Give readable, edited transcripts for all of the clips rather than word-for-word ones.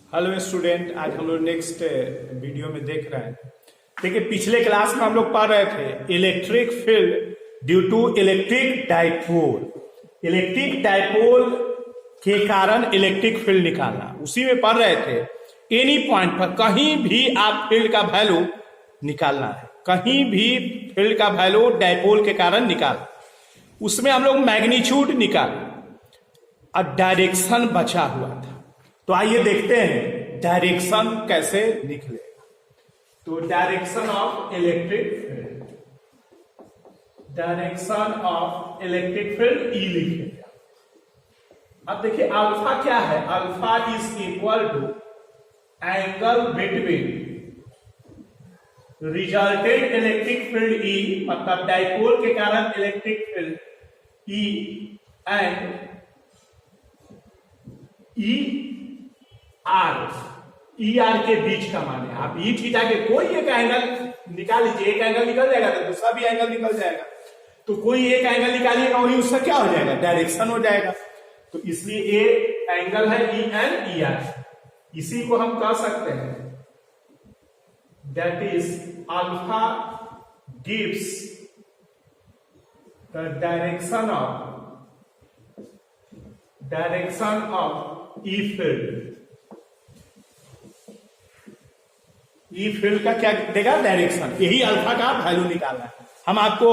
Hello student, आज हम लोग नेक्स्ट वीडियो में देख रहे हैं। देखिए, पिछले क्लास में हम लोग पढ़ रहे थे electric field due to electric dipole. Electric dipole के कारण इलेक्ट्रिक फील्ड निकालना, उसी में पढ़ रहे थे। एनी पॉइंट पर कहीं भी आप फील्ड का वैल्यू निकालना है, कहीं भी फील्ड का वैल्यू डाइपोल के कारण निकाल, उसमें हम लोग मैग्नीट्यूड निकाल और डायरेक्शन बचा हुआ था। तो आइए देखते हैं डायरेक्शन कैसे निकलेगा। तो direction of electric field, direction of electric field E लिखेंगे। अब देखिए अल्फा क्या है, alpha is equal to angle between resultant electric field E, मतलब डाइपोल के कारण electric field E and E R के बीच का मान है। आप ई थीटा के कोई एक एंगल निकाल लीजिए, एक एंगल निकल जाएगा तो दूसरा भी एंगल निकल जाएगा। तो कोई एक एंगल निकालिएगा वही उसका क्या हो जाएगा, डायरेक्शन हो जाएगा। तो इसलिए ए एंगल है ई एंड ई आर, इसी को हम कह सकते हैं that is alpha gives the direction of E field. E field का क्या देगा, डायरेक्शन। यही अल्फा का वैल्यू निकालना है। हम आपको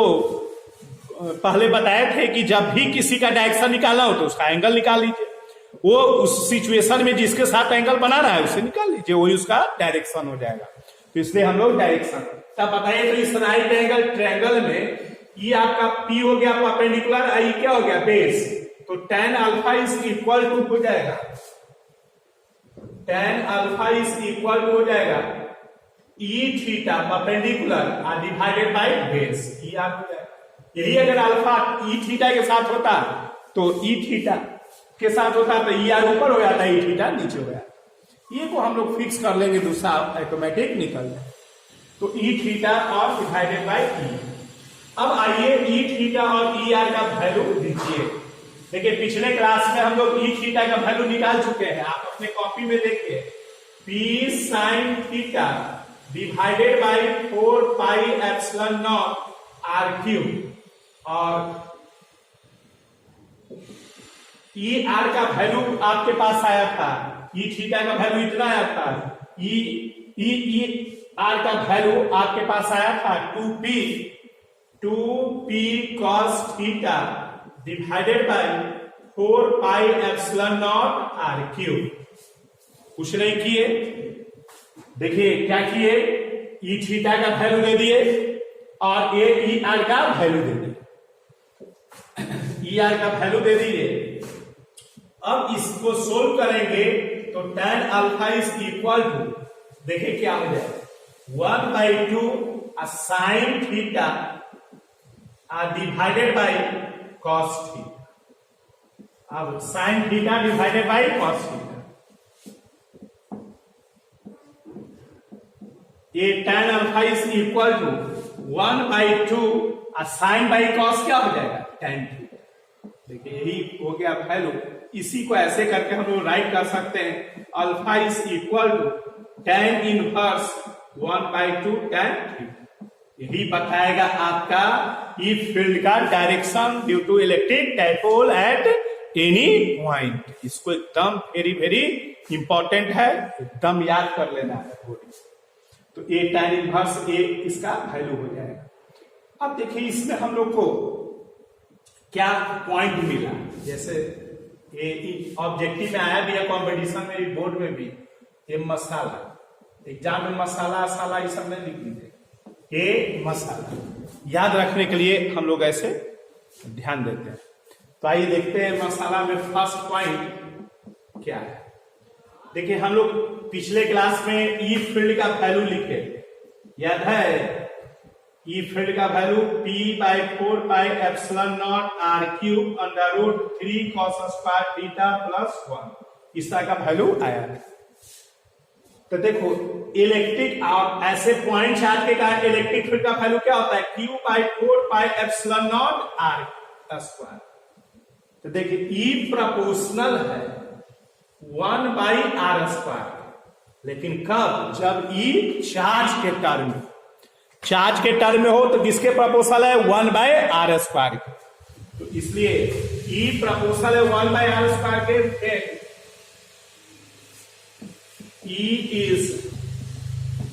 पहले बताए थे कि जब भी किसी का डायरेक्शन निकालना हो तो उसका एंगल निकाल लीजिए, वो उस सिचुएशन में जिसके साथ एंगल बना रहा है उसे निकाल लीजिए, वही उसका डायरेक्शन हो जाएगा। तो इसलिए हम लोग डायरेक्शन तब बताइए। तो इस राइट एंगल ट्रायंगल में ये आपका पी हो गया परपेंडिकुलर, आई क्या हो गया बेस। तो tan alpha is equal to हो जाएगा, tan alpha is equal to हो जाएगा E theta perpendicular divided by base, E R हो जाएगा। यही अगर अल्फा ई थीटा के साथ होता तो ई थीटा के साथ होता तो ई आर ऊपर हो जाता, ई थीटा नीचे हो जाता। ये को हम लोग फिक्स कर लेंगे, दूसरा ऑटोमेटिक निकल जाए। तो ई थीटा और डिवाइडेड बाय ई। अब आइए ई थीटा और ई आर का वैल्यू दीजिए। देखिए पिछले क्लास में हम लोग ई थीटा का वैल्यू निकाल चुके हैं, आप अपने कॉपी में देखिए। P sine theta divided by 4 pi epsilon nought R cube, और ई आर का वैल्यू आपके पास आया था, ई थीटा का वैल्यू इतना आया था, ई आर का वैल्यू आपके पास आया था 2p cos theta divided by 4 pi epsilon nought R cube. कुछ नहीं किए, देखिए क्या किए, ई थीटा का वैल्यू दे दिए और ए ई आर का वैल्यू दे दिए, ई आर का वैल्यू दे दिए। अब इसको सोल्व करेंगे तो tan alpha is equal to, देखिए क्या हो जाएगा 1/2 sine theta divided by cos theta. अब sine theta divided by cos theta, ये tan alpha is equal to 1/2 sine by cos क्या हो जाएगा, tan थीटा। देखिए यही हो गया वैल्यू। इसी को ऐसे करके हम लोग राइट कर सकते हैं, alpha is equal to tan inverse 1/2 tan theta. यही बताएगा आपका ई फील्ड का direction due to electric dipole at any point. इसको एकदम वेरी वेरी इंपॉर्टेंट है, एकदम याद कर लेना है। तो ए tan इनवर्स ए इसका वैल्यू हो जाएगा। अब देखिए इसमें हम लोग को क्या पॉइंट मिला, जैसे ये ऑब्जेक्टिव में आया भी है, कॉम्पिटिशन में बोर्ड में भी, ये मसाला, एग्जाम में मसाला साला ये सब नहीं लिख दीजिए, ये मसाला याद रखने के लिए हम लोग ऐसे ध्यान देते हैं। तो आइए देखते हैं मसाला में फर्स्ट पॉइंट क्या है। देखिए हम लोग पिछले क्लास में ई फील्ड का वैल्यू लिखे, याद है, ई फील्ड का value p/4 pi epsilon nought R cube under root 3 cos square theta plus 1, इस तरह का वैल्यू आया है। तो देखो इलेक्ट्रिक और ऐसे पॉइंट चार्ज के कारण इलेक्ट्रिक फील्ड का वैल्यू क्या होता है, q/4 pi epsilon nought R square. तो देखिए ई प्रोपोर्शनल है 1/r²। लेकिन कब? जब ई चार्ज के टर्म में, चार्ज के टर्म में हो तो किसके प्रोपोर्शनल है? 1/r²। तो इसलिए ई प्रोपोर्शनल है 1/r² के। E is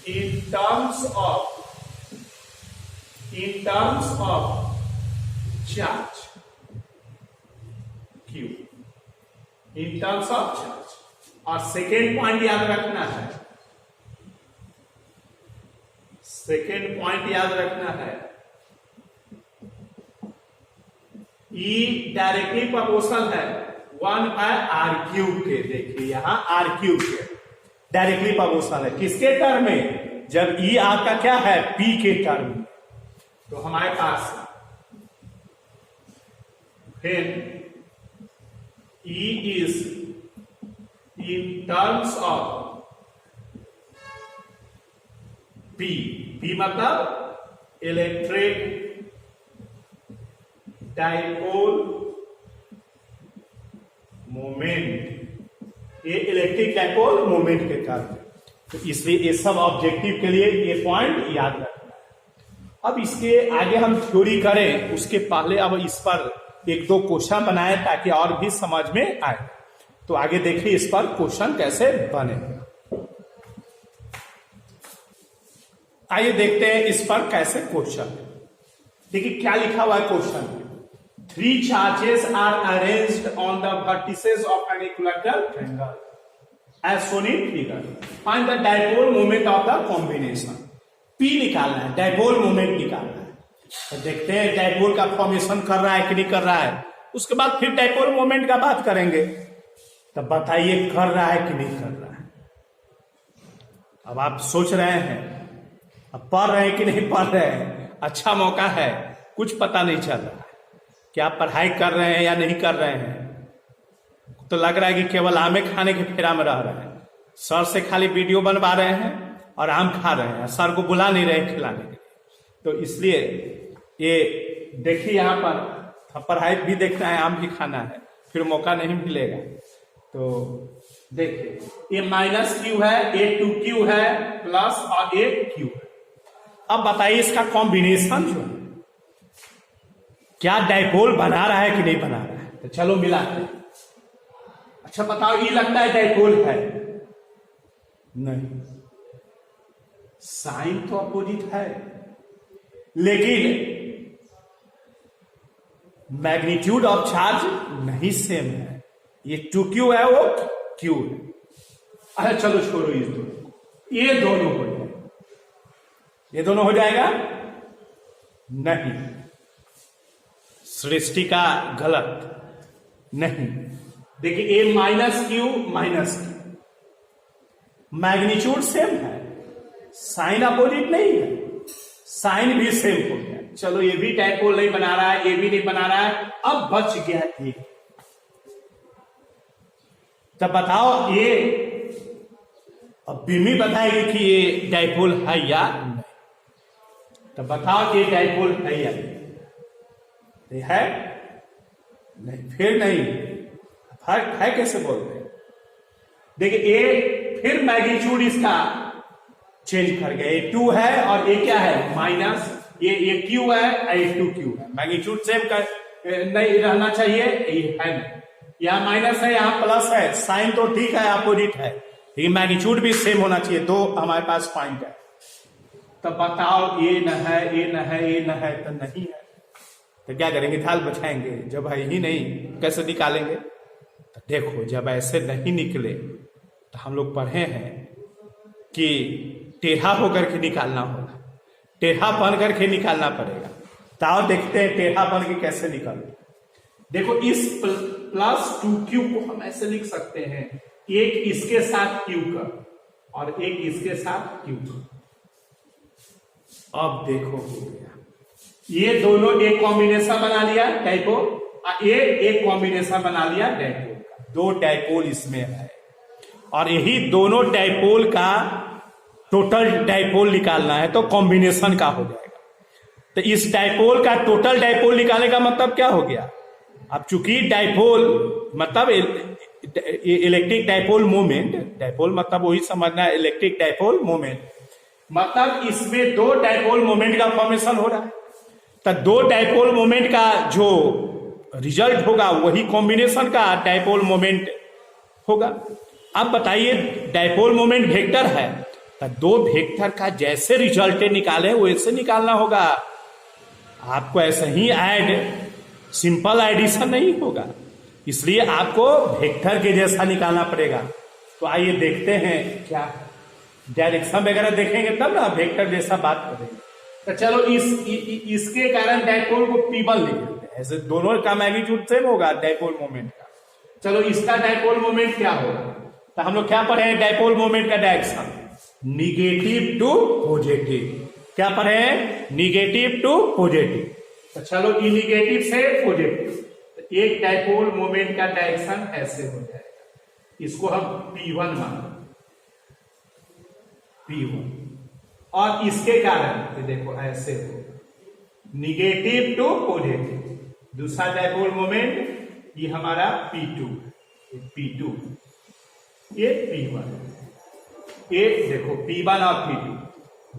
in terms of charge, Q in terms of charge। और सेकेंड पॉइंट याद रखना है, सेकेंड पॉइंट याद रखना है, E डायरेक्टली प्रोपोर्शनल है 1/r³ के। देखिए यहां r³ के डायरेक्टली प्रोपोर्शनल है किसके टर्म में? जब ई आपका क्या है? P के टर्म में। तो हमारे पास फिर E is in terms of P, P मतलब इलेक्ट्रिक डाइपोल मोमेंट, ये इलेक्ट्रिक डाइपोल मोमेंट के कारण। तो इसलिए ये सब ऑब्जेक्टिव के लिए ये पॉइंट याद रखना है। अब इसके आगे हम थ्योरी करें उसके पहले अब इस पर एक दो क्वेश्चन बनाए ताकि और भी समझ में आए। तो आगे देखिए इस पर क्वेश्चन कैसे बने। आइए देखते हैं इस पर कैसे क्वेश्चन। देखिए क्या लिखा हुआ है क्वेश्चन में। 3 charges are arranged on the vertices of an equilateral triangle as shown in figure. Find the dipole moment of the combination. P निकालना है, डाइपोल मोमेंट निकालना है। तो देखते हैं डाइपोल का फॉर्मेशन कर रहा है कि नहीं कर रहा है। उसके बाद फिर डाइपोल मोमेंट का बात करेंगे। तब बताइए कर रहा है कि नहीं कर रहा है। अब आप सोच रहे हैं, अब पढ़ रहे हैं कि नहीं पढ़ रहे हैं। अच्छा मौका है, कुछ पता नहीं चल रहा है क्या पढ़ाई कर रहे हैं या नहीं कर रहे हैं। तो लग रहा है कि केवल आमे खाने के फेरा में रह रहे हैं। सर से खाली वीडियो बनवा रहे हैं और आम खा रहे हैं, सर को बुला नहीं रहे खिलाने के। तो इसलिए ये देखिए यहाँ पर पढ़ाई भी देखना है, आम भी खाना है, फिर मौका नहीं मिलेगा। तो देखिए ये -q है, ये 2q है प्लस और ये q है। अब बताइए इसका कॉम्बिनेशन जो है क्या डाइपोल बना रहा है कि नहीं बना रहा है। तो चलो मिलाते हैं। अच्छा बताओ, ये लगता है डाइपोल है? नहीं, साइन तो अपोजिट है, लेकिन मैग्नीट्यूड ऑफ चार्ज नहीं सेम है। ये 2q है, वो q है। अच्छा चलो छोड़ो इस दोनों, ये दोनों हो जाएगा, ये दोनों हो जाएगा नहीं। सृष्टि का गलत नहीं। देखिए a -q मैग्नीट्यूड सेम है, साइन अपोजिट नहीं है, साइन भी सेम हो गया। चलो ये भी डाइपोल नहीं बना रहा है, ये भी नहीं बना रहा है। अब बच गया एक। तब बताओ ये, अब बीमी बताएगी कि ये डाइपोल है या नहीं। तब बताओ ये डाइपोल है या नहीं। है नहीं, फिर नहीं है कैसे बोलते हैं। देखिए ए फिर मैग्नीट्यूड इसका चेंज कर गया, ये 2 है और ये क्या है माइनस, ये q है, ये 2q है। मैग्नीट्यूड सेम का नहीं रहना चाहिए, ये है नहीं। यहाँ माइनस है, यहाँ प्लस है, साइन तो ठीक है अपोजिट है, लेकिन मैग्नीट्यूड भी सेम होना चाहिए। तो हमारे पास पॉइंट है। तब बताओ ये न है, ये न है, ये न है, तो नहीं है। तो क्या करेंगे? ढाल बचाएंगे। जब है ही नहीं कैसे निकालेंगे? तो देखो जब ऐसे नहीं निकले तो हम लोग पढ़े हैं कि टेढ़ा होकर के निकालना होगा, टेढ़ा बन करके निकालना पड़ेगा। तो आओ देखते हैं टेढ़ा बन के कैसे निकालते। देखो इस प्लस 2q को हम ऐसे लिख सकते हैं, एक इसके साथ q का और एक इसके साथ q का। अब देखो हो गया, ये दोनों एक कॉम्बिनेशन बना लिया डाइपोल, ये एक कॉम्बिनेशन बना लिया डाइपोल का। 2 डाइपोल इसमें है और यही दोनों डाइपोल का टोटल डाइपोल निकालना है, तो कॉम्बिनेशन का हो जाएगा। तो इस डाइपोल का टोटल डाइपोल निकालने का मतलब क्या हो गया? अब चूंकि डाइपोल मतलब इलेक्ट्रिक डाइपोल मोमेंट, डाइपोल मतलब वही समझना है, इलेक्ट्रिक डाइपोल मोमेंट मतलब इसमें दो डाइपोल मोमेंट का फॉर्मेशन हो रहा है। तो दो डाइपोल मोमेंट का जो रिजल्ट होगा वही कॉम्बिनेशन का डाइपोल मोमेंट होगा। अब बताइए डाइपोल मोमेंट वेक्टर है तो दो वेक्टर का जैसे रिजल्ट निकाले वैसे निकालना होगा, आपको ऐसे ही ऐड सिंपल एडिशन नहीं होगा, इसलिए आपको वेक्टर के जैसा निकालना पड़ेगा। तो आइए देखते हैं क्या डायरेक्शन वगैरह देखेंगे तब ना वेक्टर जैसा बात करेंगे। तो चलो इसके कारण डाइपोल को P1 लिख देते हैं, ऐसे दोनों का मैग्नीट्यूड सेम होगा डाइपोल मोमेंट का। चलो इसका डाइपोल मोमेंट क्या होगा, तो हम लोग क्या पढ़े हैं डाइपोल मोमेंट का डायरेक्शन निगेटिव टू पॉजिटिव, क्या पढ़े हैं निगेटिव टू पॉजिटिव। तो चलो ये निगेटिव से पॉजिटिव, तो एक डाइपोल मोमेंट का डायरेक्शन ऐसे हो जाएगा, इसको हम P1 मानते P1, और इसके कारण ये देखो ऐसे हो निगेटिव टू पॉजिटिव। दूसरा डाइपोल मोमेंट ये हमारा P2, P2 ये P1, ये देखो P1 और P2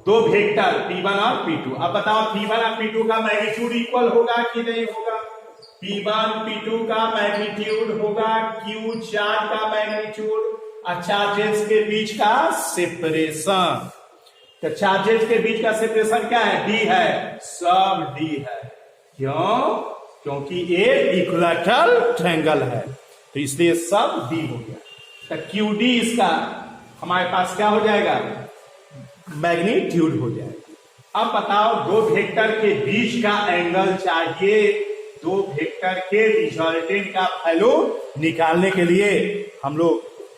दो वेक्टर P1 और P2। अब बताओ P1 और P2 का मैग्नीट्यूड इक्वल होगा कि नहीं होगा? P1 P2 का मैग्नीट्यूड होगा Q चार्ज का मैग्नीट्यूड और चार्जेस के बीच का सेपरेशन। तो चार्जेस के बीच का सेपरेशन क्या है? D है, सब D है। क्यों? क्योंकि ये इक्विलैटरल ट्रायंगल है, तो इसलिए सब D हो गया। तो QD इसका हमारे पास क्या हो जाएगा? मैग्नीट्यूड हो जाएगा। अब बताओ दो वेक्टर के बीच का एंगल चाहिए, दो वेक्टर के रिजल्टेंट का वैल्यू निकालने के लिए हम लोग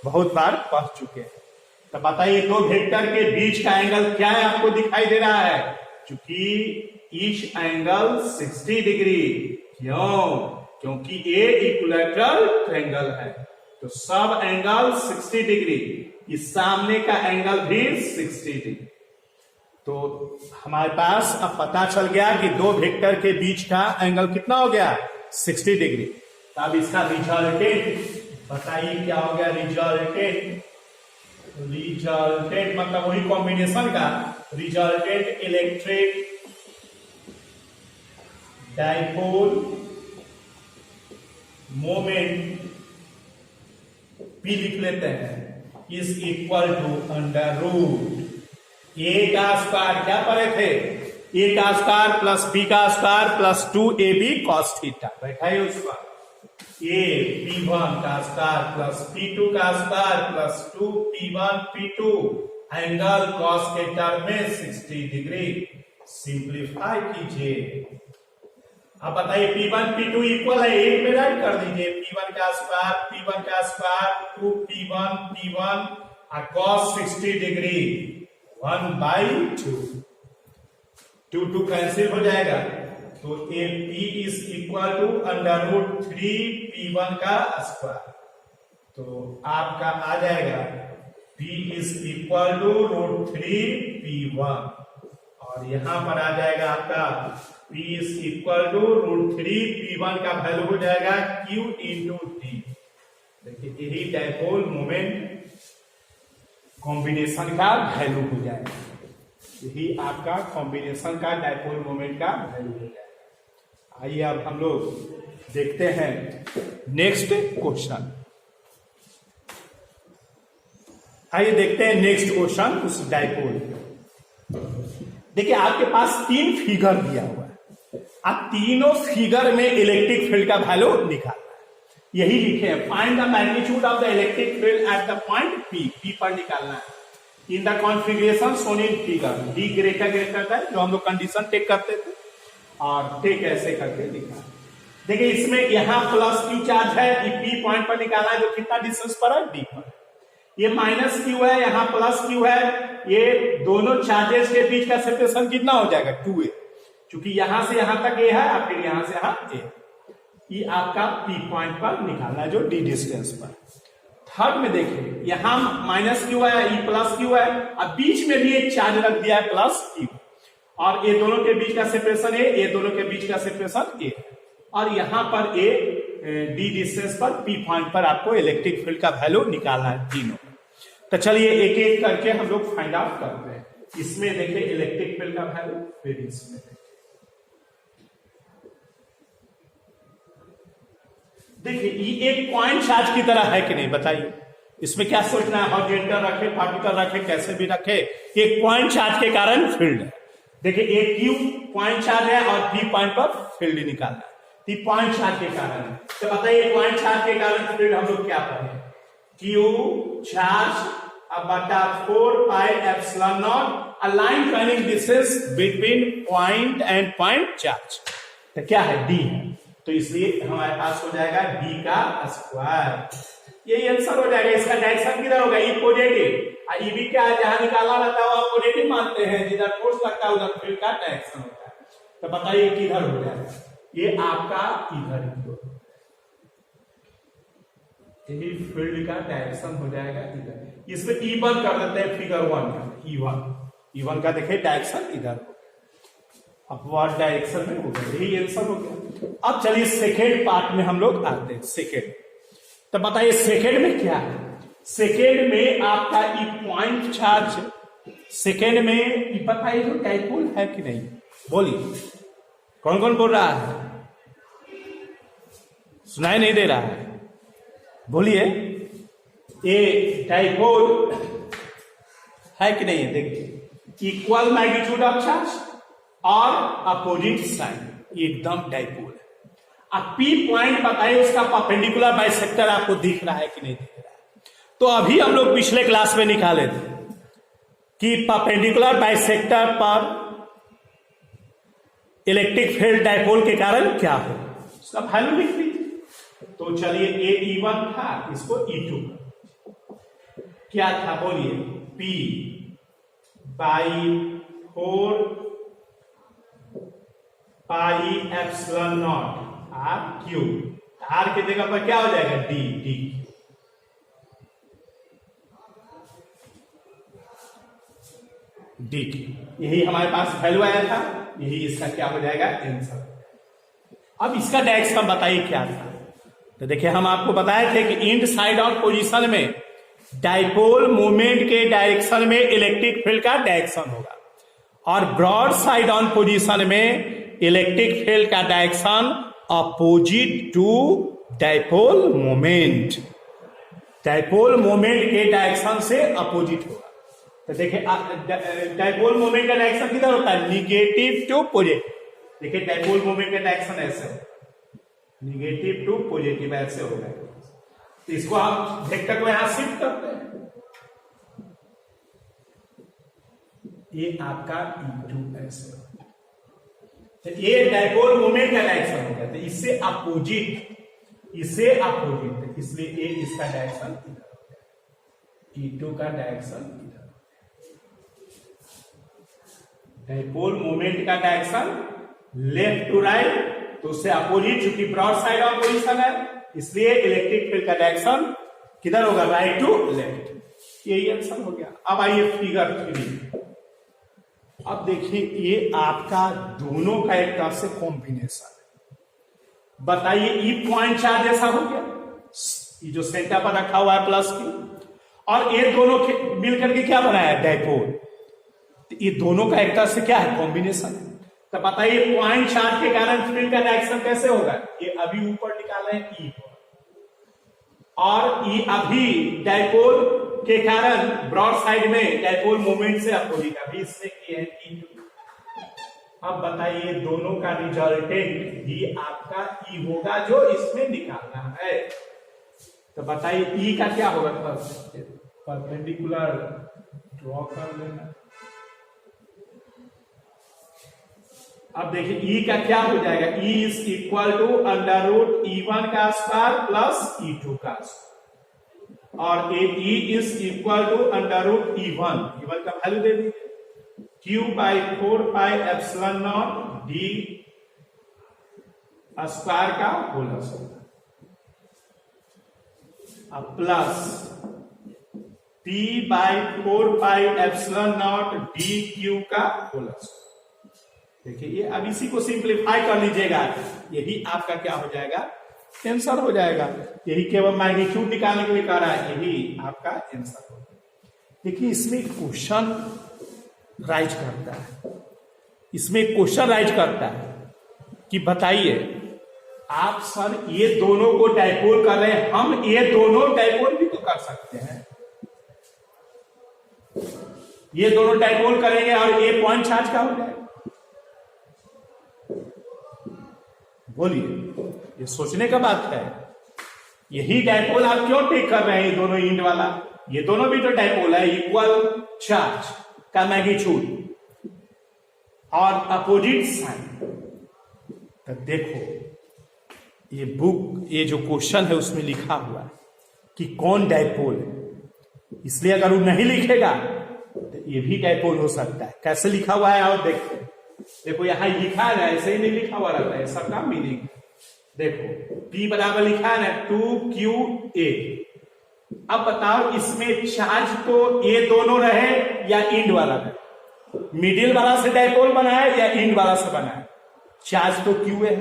बहुत बार पढ़ चुके हैं। तो बताइए दो वेक्टर के बीच का एंगल क्या है, आपको दिखाई दे रहा है क्योंकि ईच एंगल 60 डिग्री। क्यों? क्योंकि ये इक्विलैटरल ट्रायंगल है, तो सब एंगल 60 डिग्री, इस सामने का एंगल भी 60 डिग्री। तो हमारे पास अब पता चल गया कि दो वेक्टर के बीच का एंगल कितना हो गया? 60 डिग्री। तो अब इसका रिजल्टेंट बताइए क्या हो गया? रिजल्टेंट मतलब वही कॉम्बिनेशन का resultant electric dipole moment P लिख लेते हैं is equal to under root A का स्क्वायर, क्या पढ़े थे? ए का स्क्वायर प्लस बी का square plus 2ab cos theta, बैठा है उसका ए P1 का स्क्वायर प्लस P2 का square plus 2P1 P2 angle cos के टर्म में 60 डिग्री। सिंप्लीफाई कीजिए। अब बताइए P1 P2 इक्वल है, एक में राइट कर दीजिए P1 का square 2P1 P1 cos 60 degree 1/2, 2 cancel हो जाएगा, तो a P is equal to under root 3P1 का स्क्वायर, तो आपका आ जाएगा P is equal to root 3P1, और यहां पर आ जाएगा आपका P is equal to root 3P1 का वैल्यू हो जाएगा Q इंटू T। देखिए यही डाइपोल मोमेंट कॉम्बिनेशन का वैल्यू हो जाएगा, यही आपका कॉम्बिनेशन का डाइपोल मोमेंट का वैल्यू हो जाएगा। आइए अब हम लोग देखते हैं नेक्स्ट क्वेश्चन। आइए देखते हैं नेक्स्ट क्वेश्चन उस डाइपोल। देखिए आपके पास 3 फिगर दिया हुआ है, आप तीनों फिगर में इलेक्ट्रिक फील्ड का वैल्यू निकालना है। यही लिखे हैं find the magnitude of the electric field at the point P पर निकालना है in the configuration shown in figure. D greater था जो हम लोग कंडीशन टेक करते थे, और टेक ऐसे करके लिखा। देखिए इसमें यहां प्लस Q चार्ज है, ये P पॉइंट पर निकाला है जो कितना डिस्टेंस पर है? D पर। ये माइनस Q है, यहाँ प्लस Q है, ये दोनों चार्जेस के बीच का सेपरेशन कितना हो जाएगा? 2a, क्योंकि यहां से यहां तक a है और फिर यहां से यहां a। ये आपका P पॉइंट पर निकालना है जो D डिस्टेंस पर। थर्ड में देखिए यहां माइनस Q है, ये प्लस Q है, अब बीच में भी एक चार्ज रख दिया है प्लस Q, और ये दोनों के बीच का सेपरेशन a, ये दोनों के बीच का सेपरेशन a, और यहां पर a डी डिस्टेंस पर पी पॉइंट पर आपको इलेक्ट्रिक फील्ड का वैल्यू निकालना है तीनों। तो चलिए एक एक करके हम लोग फाइंड आउट करते हैं। इसमें देखिए इलेक्ट्रिक फील्ड का वैल्यू, फिर इसमें देखिए ये एक पॉइंट चार्ज की तरह है कि नहीं बताइए। इसमें क्या सोचना है, हॉरिजॉन्टल रखे, वर्टिकल रखे, कैसे भी रखे, एक पॉइंट चार्ज के कारण फील्ड है। देखिए एक क्यू पॉइंट चार्ज है और पी पॉइंट पर फील्ड निकालना है, पॉइंट चार्ज के कारण है। तो बताइए पॉइंट चार्ज के कारण फील्ड हम लोग क्या पढ़े, क्यू चार्ज बटा 4 pi epsilon not a line joining distance between point and point charge. तो क्या है, डी है, तो इसलिए हमारे पास हो जाएगा डी का स्क्वायर। यही आंसर हो जाएगा। इसका डायरेक्शन किधर होगा, ई पॉजिटिव। ई भी क्या है, जहां निकालना रहता है वो पॉजिटिव मानते हैं, जिधर फोर्स लगता है उधर फील्ड का डायरेक्शन होता है। तो बताइए किधर हो जाएगा, ये आपका इधर ही, यही फील्ड का डायरेक्शन हो जाएगा इधर। इसमें E1 कर देते हैं फिगर 1 का, E1 का देखिए डायरेक्शन इधर अपवर्ड डायरेक्शन में होगा, यही आंसर हो गया। अब चलिए सेकेंड पार्ट में हम लोग आते हैं। सेकेंड, तो बताइए सेकेंड में क्या है। सेकेंड में आपका ई पॉइंट चार्ज, सेकेंड में ये बताइए जो डाइपोल है कि नहीं, बोलिए कौन कौन बोल रहा है, सुनाई नहीं दे रहा है, बोलिए। ये डाइपोल है कि नहीं है, देखिए इक्वल मैग्नीट्यूड ऑफ चार्ज और अपोजिट साइन, एकदम डाइपोल है। अब पी पॉइंट बताइए उसका परपेंडिकुलर बाइसेक्टर आपको दिख रहा है कि नहीं दिख रहा है। तो अभी हम लोग पिछले क्लास में निकाले थे कि परपेंडिकुलर बाइसेक्टर पर इलेक्ट्रिक फील्ड डाइपोल के कारण क्या हो, उसका वैल्यू लिख दीजिए। तो चलिए ए E1 था, इसको E2 क्या था बोलिए, P by 4 pi epsilon nought R cube, R की जगह पर क्या हो जाएगा, डी, डी डी, यही हमारे पास वैल्यू आया था, यही इसका क्या हो जाएगा आंसर। अब इसका डायरेक्शन बताइए क्या था। तो देखिए हम आपको बताए थे कि इंड साइड ऑन पोजीशन में डाइपोल मूवमेंट के डायरेक्शन में इलेक्ट्रिक फील्ड का डायरेक्शन होगा, और ब्रॉड साइड ऑन पोजीशन में इलेक्ट्रिक फील्ड का direction opposite to dipole moment, dipole moment के डायरेक्शन से अपोजिट होगा। तो देखिए डाइपोल मोमेंट का डायरेक्शन किधर होता है, निगेटिव टू पॉजिटिव। देखिए डाइपोल मोमेंट का डायरेक्शन ऐसे होगा, निगेटिव टू पॉजिटिव ऐसे होगा। तो इसको आप वेक्टर को यहां शिफ्ट करते हैं, ये आपका E2 ऐसे होगा। तो ये डाइपोल मोमेंट का डायरेक्शन हो गया, तो इससे अपोजिट, इससे अपोजिट, इसलिए ये इसका डायरेक्शन इधर हो गया, E2 का डायरेक्शन इधर। डाइपोल मोमेंट का डायरेक्शन लेफ्ट टू राइट, तो उससे अपोजिट, चूंकि ब्रॉड साइड ऑफ पोजीशन है इसलिए इलेक्ट्रिक फील्ड का डायरेक्शन किधर होगा, राइट टू लेफ्ट। यही आंसर हो गया। अब आइए फिगर 3। अब देखिए ये आपका दोनों का एक तरह से कॉम्बिनेशन है। बताइए ई पॉइंट चार्ज ऐसा हो गया, ये जो सेंटर पर रखा हुआ है प्लस की, और ये दोनों मिलकर के क्या बनाया, डाइपोल। ये दोनों का एक तरह से क्या है, कॉम्बिनेशन है। तो बताइए पॉइंट चार्ज के कारण फील्ड का डायरेक्शन कैसे होगा, ये अभी ऊपर निकाले ई पर, और ये अभी डाइपोल के कारण ब्रॉड साइड में डाइपोल मोमेंट से अपोजिट, अभी इससे किए हैं E2। अब बताइए दोनों का रिजल्टेंट भी आपका E होगा जो इसमें निकालना है। तो बताइए E का क्या होगा, परपेंडिकुलर ड्रॉ कर लेना। अब देखिए E का क्या हो जाएगा, E is equal to under root E1 का स्क्वायर प्लस E2 का स्क्वायर, और E is equal to under root E1 का वैल्यू दे दीजिए, Q by 4 pi epsilon nought D square का होल स्क्वायर, अब plus P by 4 pi epsilon nought D cube का whole square. देखिए ये अब इसी को सिंप्लीफाई कर लीजिएगा, यही आपका क्या हो जाएगा आंसर हो जाएगा। यही केवल मैग्नीट्यूड निकालने के लिए कह रहा है, यही आपका आंसर होगा। देखिए इसमें क्वेश्चन राइज करता है, इसमें क्वेश्चन राइज करता है कि बताइए आप सर ये दोनों को डाइपोल कर रहे हैं, हम ये दोनों डाइपोल भी तो कर सकते हैं। ये दोनों डाइपोल करेंगे और ये पॉइंट चार्ज का हो जाएगा। बोलिए, ये सोचने का बात है। यही डाइपोल आप क्यों टेक कर रहे हैं, ये दोनों इंड वाला, ये दोनों भी तो डाइपोल है, इक्वल चार्ज का मैग्नीट्यूड और अपोजिट साइन। तो देखो ये बुक, ये जो क्वेश्चन है उसमें लिखा हुआ है कि कौन डाइपोल है, इसलिए अगर वो नहीं लिखेगा तो ये भी डाइपोल हो सकता है। कैसे लिखा हुआ है और देखते हैं। देखो यहां लिखा है ना, ऐसे ही नहीं लिखा हुआ रहता है, सबका मीनिंग। देखो P बराबर लिखा है ना 2QA। अब बताओ इसमें चार्ज तो ये दोनों रहे या इंड वाला रहे, मिडिल वाला से डाइपोल बना है या इंड वाला से बना है, चार्ज तो QA है।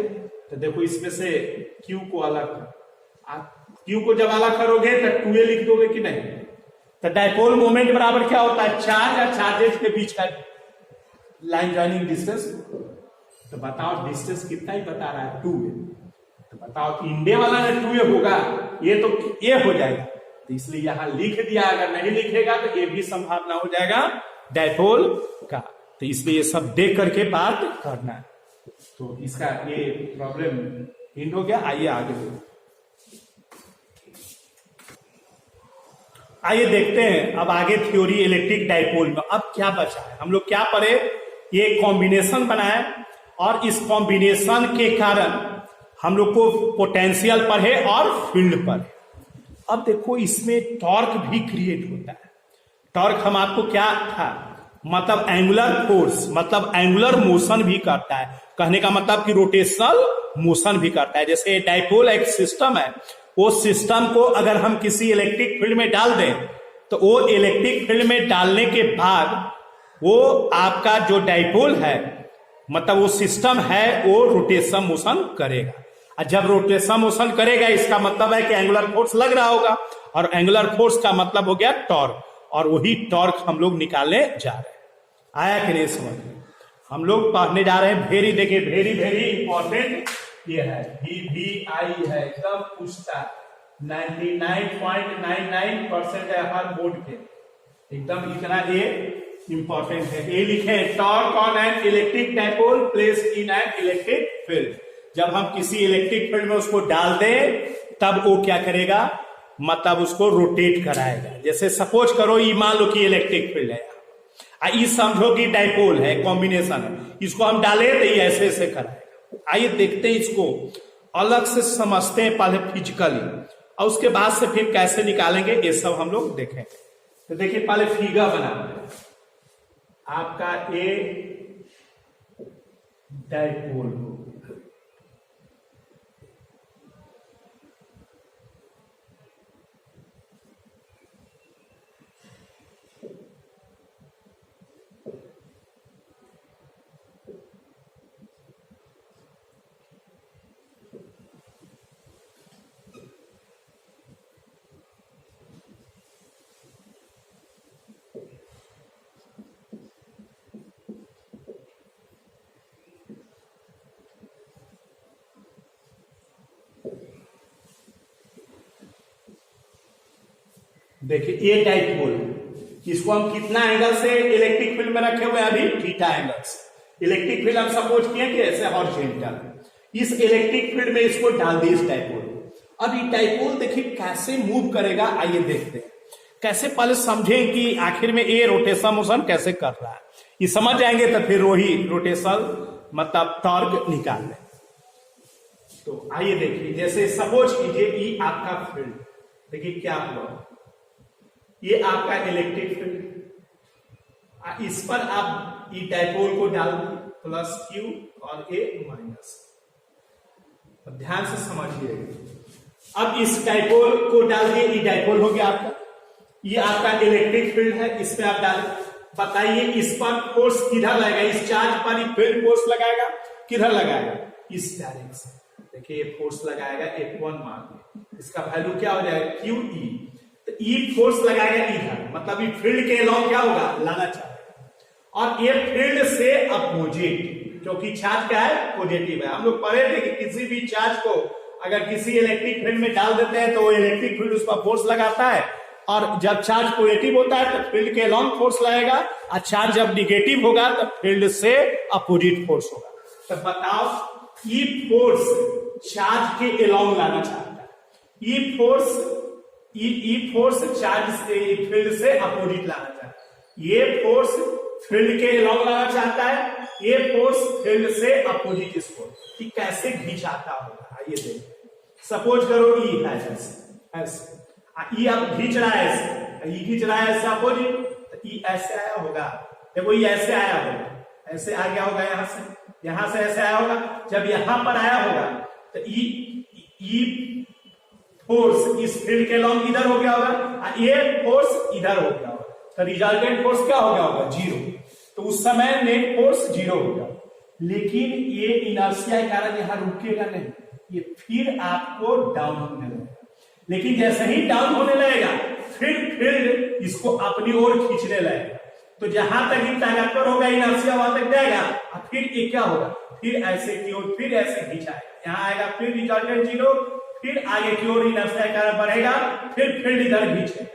तो देखो इसमें से Q को अलग कर, Q को जब अलग करोगे तो 2A लिख दोगे कि नहीं। तो डाइपोल मोमेंट बराबर क्या होता है, चार्ज और चार्जेस के बीच का लाइन जॉइनिंग डिस्टेंस। तो बताओ डिस्टेंस कितना ही बता रहा है, 2A। तो बताओ कि इंडे वाला ना 2A होगा, ये तो A हो जाएगा। तो इसलिए यहां लिख दिया, अगर नहीं लिखेगा तो ये भी संभावना हो जाएगा डाइपोल का। तो इसलिए ये सब देख करके बात करना है। तो इसका ये प्रॉब्लम हिंट हो गया। आइए आगे आइए देखते हैं अब आगे थ्योरी इलेक्ट्रिक डाइपोल में। अब क्या बचा है, हम लोग क्या पढ़े, ये कॉम्बिनेशन बनाए और इस कॉम्बिनेशन के कारण हम लोग को पोटेंशियल पढ़े और फील्ड पढ़े। अब देखो इसमें टॉर्क भी क्रिएट होता है। टॉर्क हम आपको क्या था, मतलब एंगुलर फोर्स, मतलब एंगुलर मोशन भी करता है। कहने का मतलब कि रोटेशनल मोशन भी करता है। जैसे डाइपोल एक सिस्टम है, वो सिस्टम को अगर हम किसी इलेक्ट्रिक फील्ड में डाल दें तो वो इलेक्ट्रिक फील्ड में डालने के बाद वो आपका जो डाइपोल है, मतलब वो सिस्टम है, वो रोटेशन मोशन करेगा। और जब रोटेशन मोशन करेगा इसका मतलब है कि एंगुलर फोर्स लग रहा होगा, और एंगुलर फोर्स का मतलब हो गया टॉर्क, और वही टॉर्क हम लोग निकालने जा रहे हैं। आया कि नहीं समझ में? हम लोग पढ़ने जा रहे हैं वेरी, देखिए वेरी वेरी इंपॉर्टेंट ये है, VVI है, एकदम पूछता 99.99% है हर बोर्ड के, एकदम इतना ये इंपॉर्टेंट है। ये लिखे torque on an electric dipole placed in an electric field. जब हम किसी इलेक्ट्रिक फील्ड में उसको डाल दें तब वो क्या करेगा, मतलब उसको रोटेट कराएगा। जैसे सपोज करो ये मान लो कि इलेक्ट्रिक फील्ड है, ये समझो कि डाइपोल है, कॉम्बिनेशन है, इसको हम डाले तो ये ऐसे ऐसे कराएगा। आइए देखते हैं, इसको अलग से समझते हैं पहले फिजिकली, और उसके बाद से फिर कैसे निकालेंगे ये सब हम लोग देखेंगे। तो देखिए पहले फिगर बनाते हैं। आपका ए डाइपोल हो, देखिए ये डाइपोल, इसको हम कितना एंगल से इलेक्ट्रिक फील्ड में रखे हुए हैं, अभी थीटा एंगल से। इलेक्ट्रिक फील्ड हम सपोज किए कि ऐसे हॉरिजॉन्टल, इस इलेक्ट्रिक फील्ड में इसको डाल दिए इस डाइपोल। अब ये डाइपोल देखिए कैसे मूव करेगा, आइए देखते हैं कैसे। पहले समझें कि आखिर में ये रोटेशन मोशन कैसे कर रहा है, ये समझ जाएंगे तो फिर वही रोटेशन मतलब टॉर्क निकाल लें। तो आइए देखिए, जैसे सपोज कीजिए ये आपका फील्ड, देखिए क्या हुआ, ये आपका इलेक्ट्रिक फील्ड, इस पर आप ये डाइपोल को डाल प्लस Q और A माइनस। ध्यान से समझिए। अब इस डाइपोल को डाल दिए, ये डाइपोल हो गया आपका, ये आपका इलेक्ट्रिक फील्ड है, इसमें आप डाल। बताइए इस पर फोर्स किधर लगेगा, इस चार्ज पर फील्ड फोर्स लगाएगा, किधर लगाएगा, इस डायरेक्शन। देखिए ये फोर्स लगाएगा F1 मान के, इसका वैल्यू क्या हो जाएगा QE। तो E फोर्स लगाएगा इधर, मतलब ये फील्ड के अलोंग क्या होगा लाना चाहेगा, और ये फील्ड से अपोजिट, क्योंकि चार्ज क्या है पॉजिटिव है। हम लोग पढ़े थे कि किसी भी चार्ज को अगर किसी इलेक्ट्रिक फील्ड में डाल देते हैं तो वो इलेक्ट्रिक फील्ड उस पर फोर्स लगाता है, और जब चार्ज पॉजिटिव होता है तो फील्ड के अलोंग फोर्स लगेगा, और चार्ज जब निगेटिव होगा तो फील्ड से अपोजिट फोर्स होगा। तो बताओ ई फोर्स चार्ज के अलोंग लाना चाहता है, ई फोर्स चार्ज से फील्ड से अपोजिट लाना चाहता है, ये फोर्स फील्ड के अलोंग लाना चाहता है, ये फोर्स फील्ड से अपोजिट इसको कैसे खींचाता होगा। आइए देखिए, सपोज करो ई है ऐसे ई अब खींच रहा है ऐसे, ई खींच रहा है ऐसे अपोजिट, तो ई ऐसे आया होगा, देखो ये ऐसे आया होगा, ऐसे आ गया होगा यहां से ऐसे आया होगा, जब यहां पर आया होगा तो ई फोर्स इस फील्ड के अलोंग इधर हो गया होगा, और ये फोर्स इधर हो गया होगा, तो रिजल्टेंट फोर्स क्या हो गया होगा 0। तो उस समय नेट फोर्स 0 हो गया, लेकिन ये इनर्शिया के कारण यहां रुकेगा नहीं, ये फिर आपको डाउन होने लगेगा। लेकिन जैसे ही डाउन होने लगेगा फिर फील्ड इसको अपनी ओर खींचने लगेगा, तो जहां तक ये ताकतवर होगा इनर्शिया वहां तक जाएगा, और फिर ये क्या होगा फिर ऐसे की ओर फिर ऐसे खींचाएगा, यहाँ आएगा फिर रिजल्टेंट 0, फिर आगे की ओर इनर्शिया के कारण बढ़ेगा, फिर फील्ड इधर खींचेगा,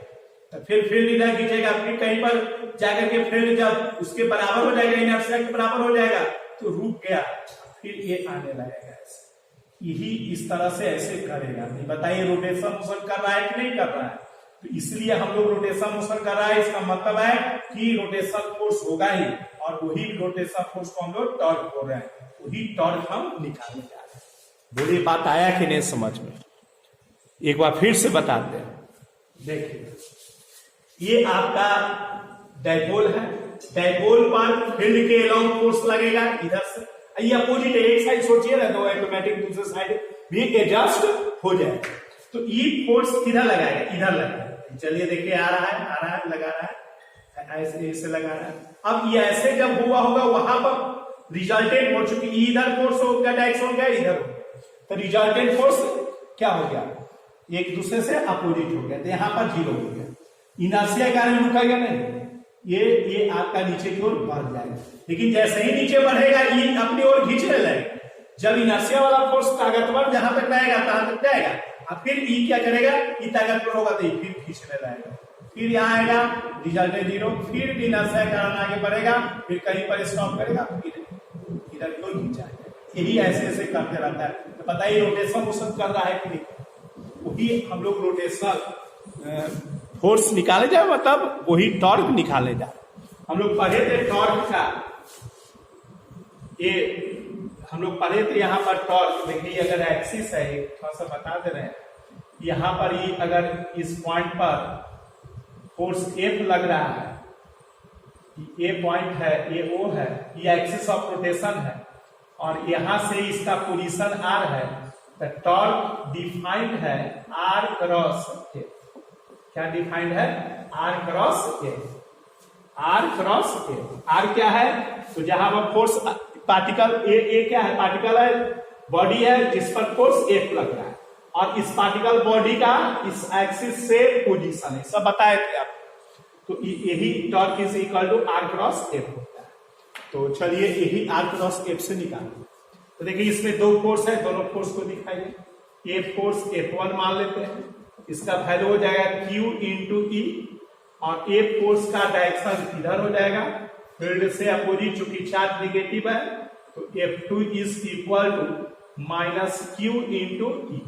तो फिर फील्ड इधर खींचेगा, फिर कहीं पर जाकर के फील्ड जब उसके बराबर हो जाएगा, इनर्शिया के बराबर हो जाएगा तो रुक गया, फिर ये आने लगेगा ऐसे, यही इस तरह से ऐसे करेगा। बताइए रोटेशन मोशन कर रहा है कि नहीं कर रहा है, तो इसलिए हम लोग रोटेशन मोशन कर रहा है, इसका मतलब है कि रोटेशन फोर्स होगा ही, और वही रोटेशन फोर्स को हम लोग टॉर्क बोल रहे हैं, वही टॉर्क हम निकालने जा रहे हैं। बोलिए बात आया कि नहीं समझ में, एक बार फिर से बताते हैं। देखिए ये आपका डायपोल है, डायपोल पर फील्ड के अलोंग फोर्स लगेगा इधर से, ये अपोजिट है, एक साइड सोचिए ना तो ऑटोमेटिक दूसरे साइड भी एडजस्ट हो जाए, तो ई फोर्स किधर लगाएगा इधर लगाएगा। चलिए देखिए आ रहा है लगा रहा है, ऐसे लगा रहा है। अब ये ऐसे जब हुआ होगा वहां पर रिजल्टेंट फोर्स, चूंकि इधर फोर्स हो गया डायरेक्शन हो गया इधर हो गया, तो रिजल्टेंट फोर्स क्या हो गया एक दूसरे से अपोजिट हो गया, तो यहाँ पर 0 हो गया, इनर्शिया कारण रुकेगा नहीं, ये आपका नीचे की ओर बढ़ जाएगा, लेकिन जैसे ही नीचे बढ़ेगा ये अपनी ओर खींचने लगेगा, जब इनर्शिया वाला फोर्स ताकतवर जहां तक जाएगा तहां तक जाएगा, और फिर ई क्या करेगा, ई ताकतवर होगा तो ये फिर खींचने लगेगा, फिर यहाँ आएगा रिजल्टेंट 0, फिर इनर्शिया के कारण आगे बढ़ेगा, फिर कहीं पर स्टॉप करेगा, फिर इधर की ओर खींचाएगा, यही ऐसे करते रहता है। तो बताइए रोटेशन मोशन कर रहा है कि नहीं, वही हम लोग रोटेशनल फोर्स निकाले जाए, मतलब वही टॉर्क निकाले जाए। हम लोग पढ़े थे टॉर्क का, ये हम लोग पढ़े थे यहाँ पर टॉर्क, देखिए अगर एक्सिस है, थोड़ा सा बता दे रहे हैं, यहाँ पर ये अगर इस पॉइंट पर फोर्स F लग रहा है, ये पॉइंट है, ये O है, ये एक्सिस ऑफ रोटेशन है, और यहां से इसका पोजीशन R है, तो टॉर्क डिफाइंड है R क्रॉस F। क्या डिफाइंड है R cross F, R cross F। R क्या है, तो जहां पर फोर्स पार्टिकल ए क्या है, पार्टिकल है, बॉडी है जिस पर फोर्स F लग रहा है, और इस पार्टिकल बॉडी का इस एक्सिस से पोजीशन है, सब बताए थे आप, तो यही torque is equal to R cross F होता है। तो चलिए यही R क्रॉस F से निकालें। तो देखिए इसमें 2 फोर्स है, दोनों फोर्स को दिखाइए, ये फोर्स F1 मान लेते हैं, इसका वैल्यू हो जाएगा Q इंटू E, और ए फोर्स का डायरेक्शन इधर हो जाएगा, फील्ड से अपोजिट, चूंकि चार्ज निगेटिव है, तो F2 is equal to minus Q into E।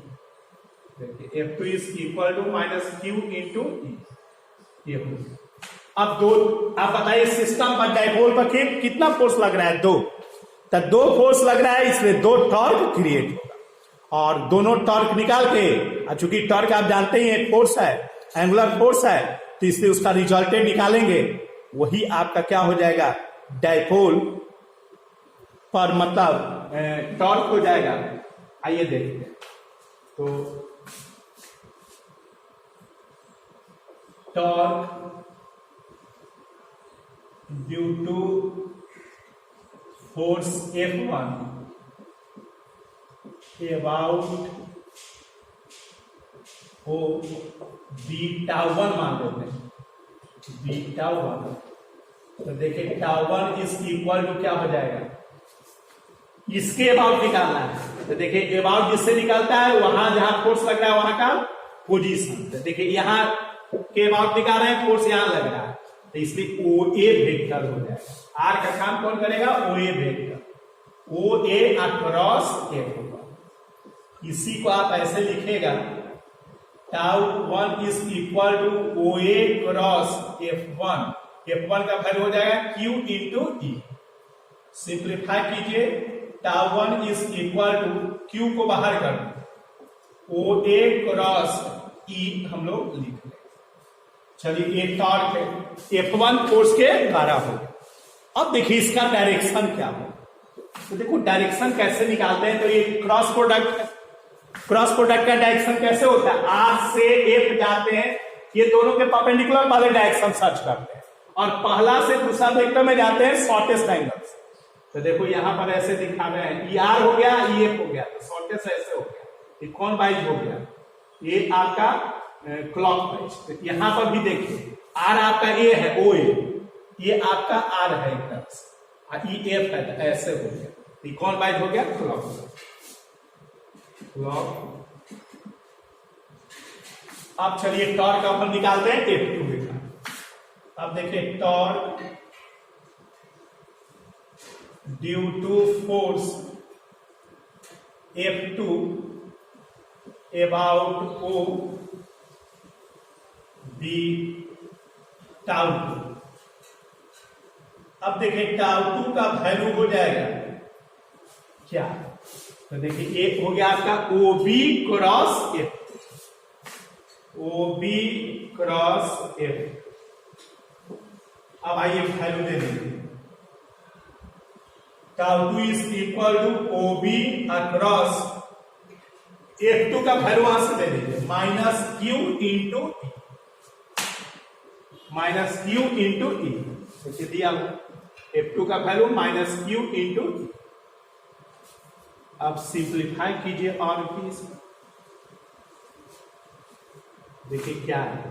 देखिए F2 is equal to minus Q into E, ये हो। अब दो, आप बताइए सिस्टम पर डायपोल पर कितना फोर्स लग रहा है, 2, तो 2 फोर्स लग रहा है, इसमें 2 टॉर्क क्रिएट होगा, और दोनों टॉर्क निकाल के, चूंकि टॉर्क आप जानते ही एक फोर्स है, एंगुलर फोर्स है, तो इसलिए उसका रिजल्टेंट निकालेंगे, वही आपका क्या हो जाएगा डायपोल पर, मतलब टॉर्क हो जाएगा। आइए देखते हैं, तो torque due to force F1 about को β1 मान लेते हैं, β1। तो देखिए τ1 इज इक्वल टू क्या हो जाएगा, इसके अबाउट निकालना है। तो देखिए अबाउट जिससे निकालता है वहां जहां फोर्स लगता है वहां का पोजीशन। तो देखिए यहां के अबाउट निकाल रहे हैं, फोर्स यहां लग रहा है, तो इसलिए ओ ए वेक्टर हो जाएगा। आर का काम कौन करेगा, O A vector, O A across F होगा। इसी को आप ऐसे लिखेगा, τ1 is equal to O A cross F1। F1 का वैल्यू हो जाएगा Q इंटू ई। सिंप्लीफाई कीजिए, τ1 इज इक्वल टू Q को बाहर कर दो, ओ ए क्रॉस ई हम लोग लिख लें। चलिए एक टॉर्क है, F1 फोर्स के द्वारा हो। अब देखिए इसका डायरेक्शन क्या हो। तो देखो डायरेक्शन कैसे निकालते हैं, तो ये क्रॉस प्रोडक्ट है। क्रॉस प्रोडक्ट का डायरेक्शन कैसे होता है, आर से एफ जाते हैं, ये दोनों के परपेंडिकुलर वाले डायरेक्शन सर्च करते हैं, और पहला से दूसरा वेक्टर में जाते हैं शॉर्टेस्ट एंगल से। तो देखो यहां पर ऐसे दिखा रहे हैं, ई आर हो गया, ई एफ हो गया, तो शॉर्टेस्ट ऐसे हो गया, ये कौन वाइज हो गया, ये आपका क्लॉक वाइज। तो यहां पर भी देखिए आर आपका ए है, ओ ए, ये आपका आर है एक तरह से, ई एफ है, तो ऐसे हो गया, ये कौन वाइज हो गया, क्लॉक। अब चलिए टॉर्क अपन निकालते हैं F2 का। अब देखिए torque due to force F2 about O B τ2। अब देखिए τ2 का वैल्यू हो जाएगा क्या, तो देखिए एक हो गया आपका OB cross F, OB cross F। अब आइए वैल्यू दे देंगे, τ2 is equal to OB across F2 का वैल्यू वहां से दे दीजिए, minus Q into E, minus Q into E. देखिए दिया F2 का value minus Q into E. अब सिंप्लीफाई कीजिए और भी, देखिए क्या है,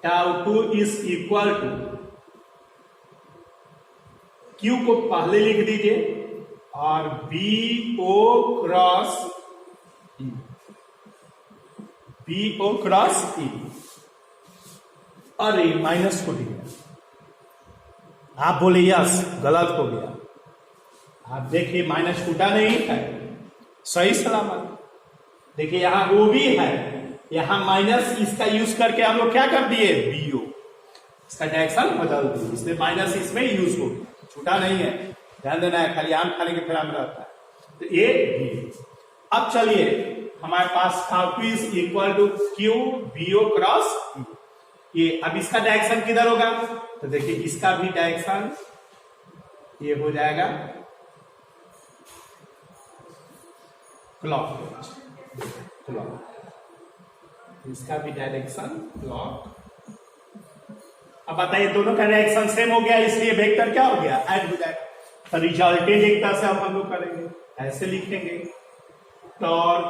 τ2 इज इक्वल टू, Q को पहले लिख दीजिए, और BO cross E, BO cross E। अरे माइनस को दिया, आप बोले यस गलत हो गया, आप देखिए माइनस टूटा नहीं है, सही सलामत। देखिए यहां ओ भी है, यहां माइनस, इसका यूज करके हम लोग क्या कर दिए, बीओ, इसका डायरेक्शन बदल दिए, इसलिए माइनस इसमें यूज हो गया, छूटा नहीं है, ध्यान देना है, खाली आम खाने के फिर में रहता है। तो ये बी। अब चलिए हमारे पास τ2 is equal to Q BO cross E, ये अब इसका डायरेक्शन किधर होगा, तो देखिए इसका भी डायरेक्शन ये हो जाएगा क्लॉक, इसका भी डायरेक्शन क्लॉक। अब बताइए दोनों का डायरेक्शन सेम हो गया, इसलिए वेक्टर क्या हो गया, ऐड हो जाएगा। तो रिजल्टेंट एक तरह से हम लोग करेंगे, ऐसे लिखेंगे, torque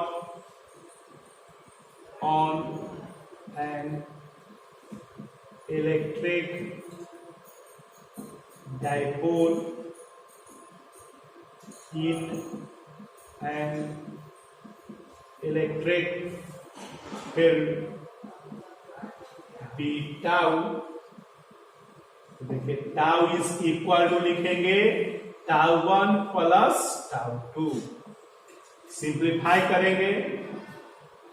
on an electric dipole in an electric field be tau. देखिए टाउ इज इक्वल टू लिखेंगे τ1 प्लस τ2, सिंप्लीफाई करेंगे,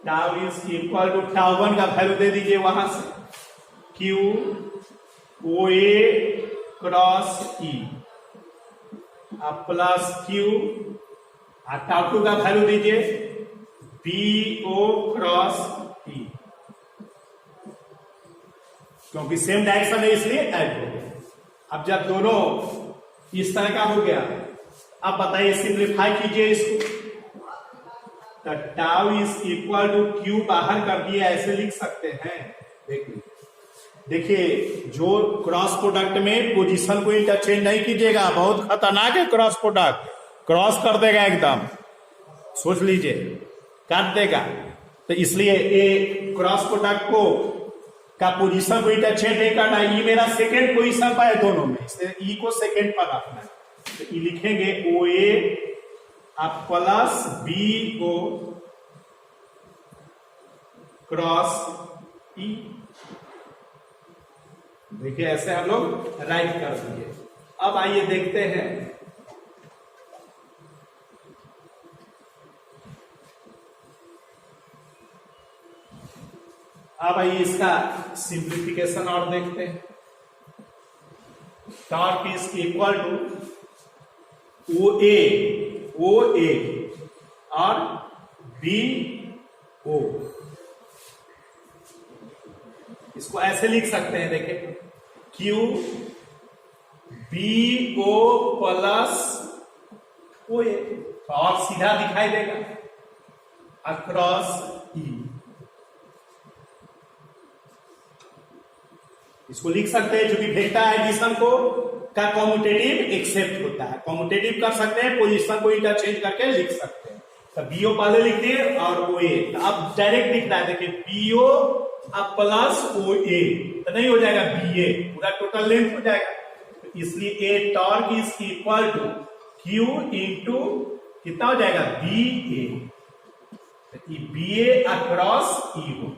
टाउ इज इक्वल टू τ1 का वैल्यू दे दीजिए वहां से, Q OA cross E plus Q, τ2 का वैल्यू दीजिए BO क्रॉस E, क्योंकि सेम डायरेक्शन है इसलिए ऐड हो गया। अब जब दोनों इस तरह का हो गया, अब बताइए सिंप्लीफाई कीजिए इसको, तो tau is equal to Q बाहर कर दिए, ऐसे लिख सकते हैं। देखिए जो क्रॉस प्रोडक्ट में पोजीशन को इंटरचेंज नहीं कीजिएगा, बहुत खतरनाक है क्रॉस प्रोडक्ट। क्रॉस कर देगा एकदम, सोच लीजिए, काट देगा। तो इसलिए ए क्रॉस प्रोडक्ट को का पोजीशन को इंटरचेंज नहीं करना है। ई मेरा सेकेंड पोजीशन पर है दोनों में, इसलिए ई को सेकेंड पर रखना है। तो ई लिखेंगे ओ ए आप प्लस बी ओ क्रॉस ई। देखिए ऐसे हम लोग राइट कर दिए। अब आइए देखते हैं अब आइए इसका सिंप्लीफिकेशन और देखते हैं। Torque is equal to O A और बी ओ। इसको ऐसे लिख सकते हैं, देखिए Q B O plus O A, और सीधा दिखाई देगा अक्रॉस ई। इसको लिख सकते हैं, जो कि वेक्टर एडिशन को का कॉम्यूटेटिव एक्सेप्ट होता है। कॉम्यूटेटिव कर सकते हैं, पोजीशन को इंटरचेंज करके लिख सकते हैं। तो बीओ पहले लिख दिए और ओ ए, तो अब डायरेक्ट दिख रहा है, देखिए बीओ अब प्लस ओ ए, तो नहीं हो जाएगा बी ए, पूरा टोटल लेंथ हो जाएगा। तो इसलिए a torque is equal to Q into कितना हो जाएगा बी ए, तो बी ए अक्रॉस ई हो।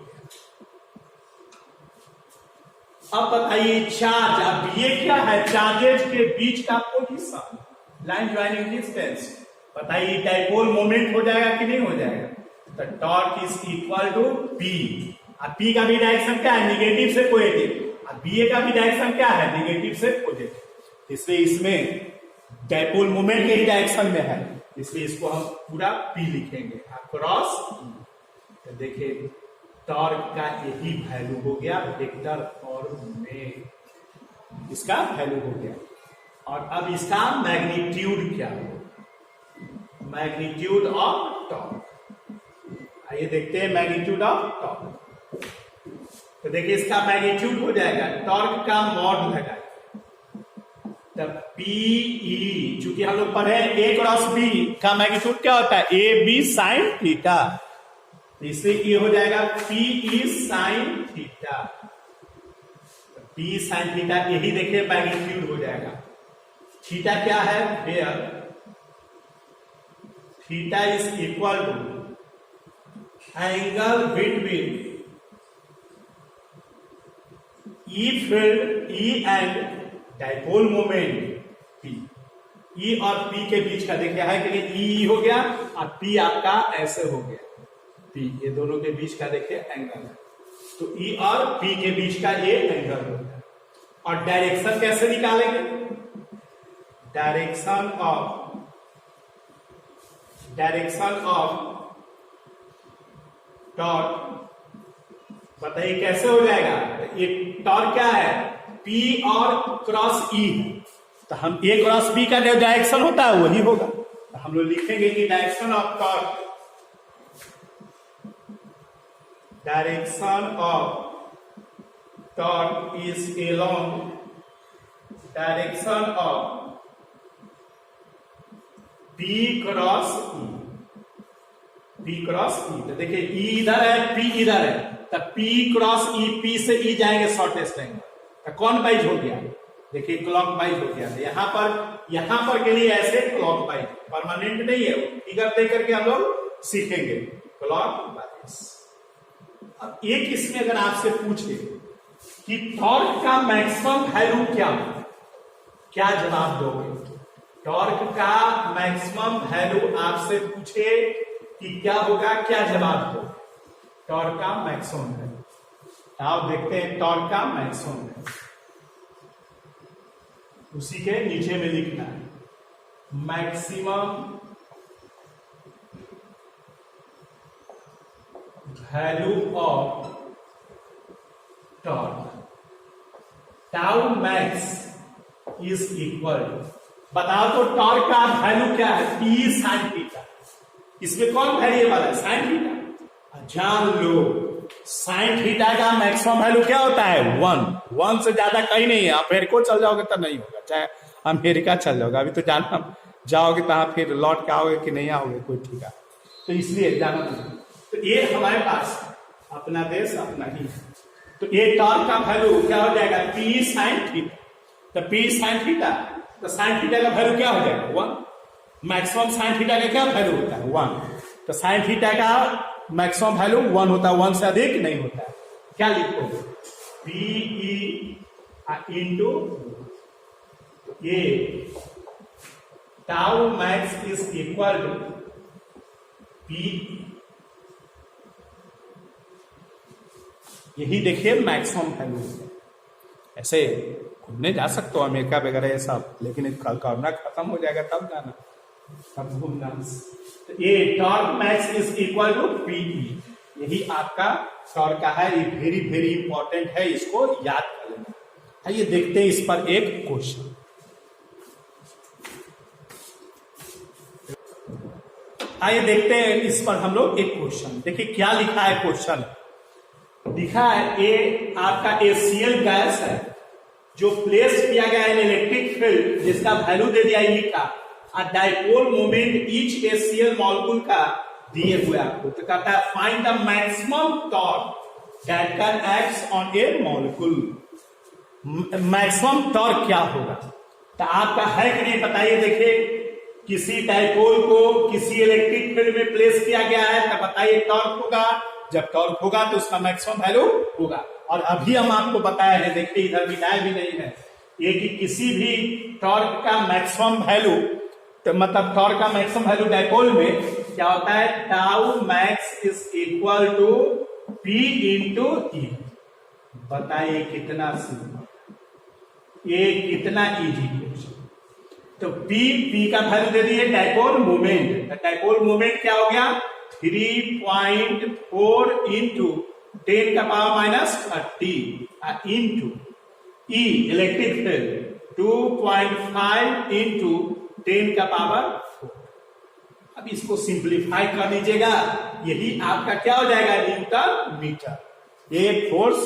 अब बताइए चार्ज, अब बी ए क्या है, चार्जेज के बीच का पोजीशन, लाइन ज्वाइनिंग डिस्टेंस। बताइए डाइपोल मोमेंट हो जाएगा कि नहीं हो जाएगा। तो torque is equal to P, अब पी का भी डायरेक्शन क्या है, निगेटिव से पॉजिटिव, और बी ए का भी डायरेक्शन क्या है, निगेटिव से पॉजिटिव। इसलिए इसमें डाइपोल मोमेंट के ही डायरेक्शन में है, इसलिए इसको हम पूरा पी लिखेंगे अक्रॉस। तो देखिए टॉर्क का यही वैल्यू हो गया वेक्टर फॉर्म में, इसका वैल्यू हो गया। और अब इसका मैग्नीट्यूड क्या हो, मैग्नीट्यूड ऑफ टॉर्क। आइए देखते हैं मैग्नीट्यूड ऑफ टॉर्क। तो देखिए इसका मैग्नीट्यूड हो जाएगा, टॉर्क का मॉड लगाए तब पीई, चूंकि हम लोग पढ़े ए क्रॉस बी का मैग्नीट्यूड क्या होता है, ए बी साइन थीटा, इसलिए ये हो जाएगा P E sine theta. P sine theta यही देखिए मैग्नीट्यूड हो जाएगा। थीटा क्या है, where theta is equal to angle between E field E and dipole moment P. E और पी के बीच का देखिए है कि ई हो गया और पी आपका ऐसे हो गया, पी ये दोनों के बीच का देखिए एंगल है। तो ई और पी के बीच का ये एंगल हो गया। और डायरेक्शन कैसे निकालेंगे, डायरेक्शन ऑफ टॉर्क बताइए कैसे हो जाएगा। ये टॉर्क क्या है, पी और क्रॉस ई, तो हम ए क्रॉस बी का जो डायरेक्शन होता है वही होगा। तो हम लोग लिखेंगे कि direction of torque, direction of torque is along direction of P cross E, P cross E. तो देखिए ई इधर है, पी इधर है, तो पी क्रॉस ई, पी से ई जाएंगे शॉर्टेस्ट एंगल, तो कौन वाइज हो गया, देखिए क्लॉक वाइज हो गया। यहां पर के लिए ऐसे क्लॉक वाइज, परमानेंट नहीं है, फिगर देख करके हम लोग सीखेंगे क्लॉक वाइज। अब एक इसमें अगर आपसे पूछे कि टॉर्क का मैक्सिमम वैल्यू क्या जवाब दोगे। टॉर्क का मैक्सिमम वैल्यू आपसे पूछे कि क्या होगा, क्या जवाब दो, टॉर्क का मैक्सिमम है। आप देखते हैं टॉर्क का मैक्सिमम है, उसी के नीचे में लिखना है maximum value of torque, tau max is equal, बताओ तो टॉर्क का वैल्यू क्या है, पी साइन थीटा। इसमें कौन वेरिएबल है, साइन थीटा। जान लो साइन थीटा का मैक्सिमम वैल्यू क्या होता है, 1 से ज्यादा कहीं नहीं है। अमेरिका चल जाओगे तो नहीं होगा, चाहे अमेरिका चल जाओगे, अभी तो जाना जाओगे तहां फिर लौट के आओगे कि नहीं आओगे कोई ठिकाना। तो इसलिए जाना चाहिए। तो ये हमारे पास अपना देश अपना ही है। तो ये टॉर्क का वैल्यू क्या हो जाएगा, पी साइन थीटा। तो पी साइन थीटा, तो साइन थीटा का वैल्यू क्या हो जाएगा 1। मैक्सिमम साइन थीटा का क्या वैल्यू होता है 1। तो साइन थीटा का मैक्सिमम वैल्यू 1 होता है, 1 से अधिक नहीं होता है। क्या लिखोगे, पी इंटू ये tau max is equal to P. यही देखिए मैक्सिमम वैल्यू। ऐसे घूमने जा सकते हो अमेरिका वगैरह ये सब, लेकिन कल कोरोना खत्म हो जाएगा तब जाना, तब घूमना। तो ये torque max is equal to P E, यही आपका टॉर्क का है। ये वेरी वेरी इंपॉर्टेंट है, इसको याद कर लेना। आइए देखते हैं इस पर एक क्वेश्चन। आइए देखते हैं इस पर हम लोग एक क्वेश्चन। देखिए क्या लिखा है क्वेश्चन। लिखा है ये आपका एसीएल गैस है जो प्लेस किया गया है इलेक्ट्रिक फील्ड, जिसका वैल्यू दे दिया ई का, और dipole moment each ACL molecule का दिए हुए आपको। तो कहता है find the maximum torque that can act on A molecule. Maximum torque क्या होगा, तो आपका है कि नहीं बताइए। देखिए किसी डाइपोल को किसी इलेक्ट्रिक फील्ड में प्लेस किया गया है, तो बताइए टॉर्क होगा। जब टॉर्क होगा तो उसका मैक्सिमम वैल्यू होगा। और अभी हम आपको बताया है, देखिए इधर मिटाया भी नहीं है ये, कि किसी भी टॉर्क का मैक्सिमम वैल्यू, तो मतलब टॉर्क का मैक्सिमम वैल्यू डाइपोल में क्या होता है, tau max is equal to P into E. बताइए कितना सिंपल, ये कितना इजी क्वेश्चन। तो पी का वैल्यू दे दिए डाइपोल मोमेंट। डाइपोल मोमेंट क्या हो गया 3.4 इंटू 10 का पावर माइनस 30 इंटू ई इलेक्ट्रिक फील्ड 2.5 इंटू 10 का पावर 4। अब इसको सिंप्लीफाई कर लीजिएगा, यही आपका क्या हो जाएगा न्यूटन मीटर। ये फोर्स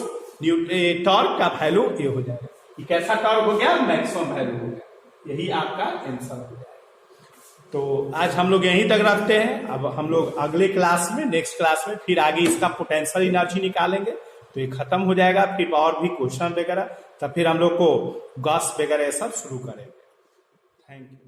टॉर्क का वैल्यू ये हो जाएगा। ये कैसा टॉर्क हो गया, मैक्सिमम वैल्यू हो गया। यही आपका आंसर हो जाएगा। तो आज हम लोग यहीं तक रखते हैं। अब हम लोग अगले क्लास में, नेक्स्ट क्लास में फिर आगे इसका पोटेंशियल एनर्जी निकालेंगे। तो ये खत्म हो जाएगा, फिर और भी क्वेश्चन वगैरह, तब फिर हम लोग को गॉस वगैरह सब शुरू करेंगे। Thank you.